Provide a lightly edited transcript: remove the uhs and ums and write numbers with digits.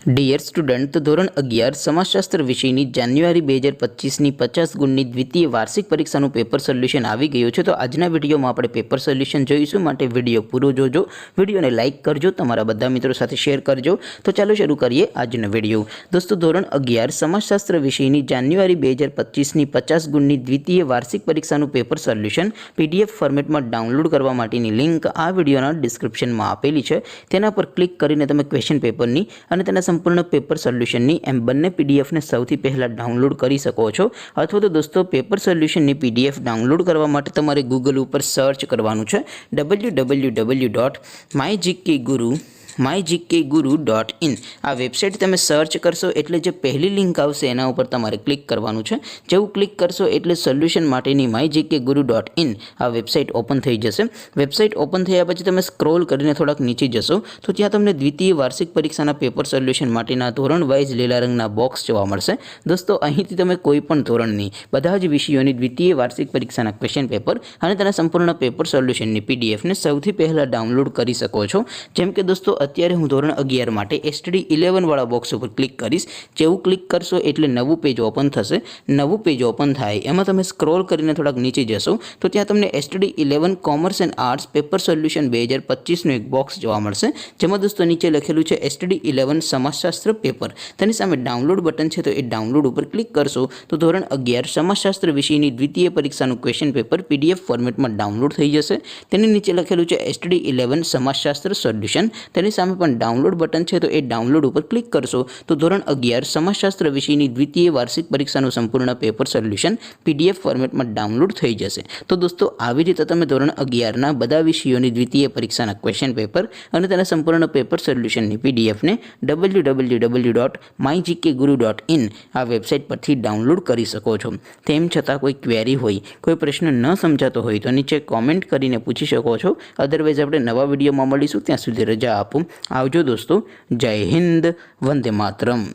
Dear student, તો ધોરણ 11 સમાજશાસ્ત્ર વિષયની જાન્યુઆરી 2025ની 50 ગુણની દ્વિતીય વાર્ષિક પરીક્ષાનું પેપર સોલ્યુશન આવી ગયું છે। તો આજના વિડીયોમાં આપણે પેપર સોલ્યુશન જોઈશું, માટે વિડીયો પૂરો જોજો, વિડીયોને લાઇક કરજો, તમારા બધા મિત્રો સાથે શેર કરજો। તો ચાલો શરૂ કરીએ આજનો વિડીયો। દોસ્તો, ધોરણ 11 સમાજશાસ્ત્ર વિષયની જાન્યુઆરી 2025ની 50 ગુણની દ્વિતીય વાર્ષિક પરીક્ષાનું પેપર સોલ્યુશન PDF ફોર્મેટમાં ડાઉનલોડ કરવા માટેની લિંક આ વિડીયોના ડિસ્ક્રિપ્શનમાં આપેલી છે। તેના પર ક્લિક કરીને તમે ક્વેશ્ચન પેપરની અને તેના સંપૂર્ણ પેપર સોલ્યુશનની એમ બંને PDF ને સૌથી પહેલાં ડાઉનલોડ કરી શકો છો। અથવા તો દોસ્તો, પેપર સોલ્યુશનની PDF ડાઉનલોડ કરવા માટે તમારે ગૂગલ ઉપર સર્ચ કરવાનું છે www.mygkguru.in। આ વેબસાઇટ તમે સર્ચ કરશો એટલે જે પહેલી લિંક આવશે એના ઉપર તમારે ક્લિક કરવાનું છે। જેવું ક્લિક કરશો એટલે સોલ્યુશન માટેની mygkguru.in આ વેબસાઇટ ઓપન થઈ જશે। વેબસાઇટ ઓપન થયા પછી તમે સ્ક્રોલ કરીને થોડાક નીચે જશો તો ત્યાં તમને દ્વિતીય વાર્ષિક પરીક્ષાના પેપર સોલ્યુશન માટેના ધોરણ વાઇઝ લીલા રંગના બોક્સ જોવા મળશે। દોસ્તો, અહીંથી તમે કોઈ પણ ધોરણની બધા જ વિષયોની દ્વિતીય વાર્ષિક પરીક્ષાના ક્વેશ્ચન પેપર અને તેના સંપૂર્ણ પેપર સોલ્યુશનની PDF ને સૌથી પહેલાં ડાઉનલોડ કરી શકો છો। જેમ કે દોસ્તો, અત્યારે હું ધોરણ 11 માટે STD 11 વાળા બોક્સ ઉપર ક્લિક કરીશ। જેવું ક્લિક કરશો એટલે નવું પેજ ઓપન થશે। નવું પેજ ઓપન થાય એમાં તમે સ્ક્રોલ કરીને થોડાક નીચે જશો તો ત્યાં તમને STD 11 commerce and arts paper solution 2025નું એક બોક્સ જોવા મળશે। જેમાં દોસ્તો નીચે લખેલું છે STD 11 સમાજશાસ્ત્ર પેપર। તેની સામે ડાઉનલોડ બટન છે, તો એ ડાઉનલોડ ઉપર ક્લિક કરશો તો ધોરણ 11 સમાજશાસ્ત્ર વિષયની દ્વિતીય પરીક્ષાનું ક્વેશ્ચન પેપર PDF ફોર્મેટમાં ડાઉનલોડ થઈ જશે। તેની નીચે લખેલું છે STD 11 સમાજશાસ્ત્ર સોલ્યુશન। તેની સામે પણ ડાઉનલોડ બટન છે, તો એ ડાઉનલોડ ઉપર ક્લિક કરશો તો ધોરણ 11 સમાજશાસ્ત્ર વિષયની દ્વિતીય વાર્ષિક પરીક્ષાનું સંપૂર્ણ પેપર સોલ્યુશન PDF ફોર્મેટમાં ડાઉનલોડ થઈ જશે। તો દોસ્તો, આવી રીતે તમે ધોરણ 11ના બધા વિષયોની દ્વિતીય પરીક્ષાના ક્વેશ્ચન પેપર અને તેના સંપૂર્ણ પેપર સોલ્યુશનની PDF ને www.mygkguru.in આ વેબસાઇટ પરથી ડાઉનલોડ કરી શકો છો। તેમ છતાં કોઈ ક્વેરી હોય, કોઈ પ્રશ્ન ન સમજાતો હોય તો નીચે કોમેન્ટ કરીને પૂછી શકો છો। અધરવાઇઝ આપણે નવા વિડીયોમાં મળીશું, ત્યાં સુધી રજા આપો। આવજો દોસ્તો, જય હિન્દ, વંદે માતરમ।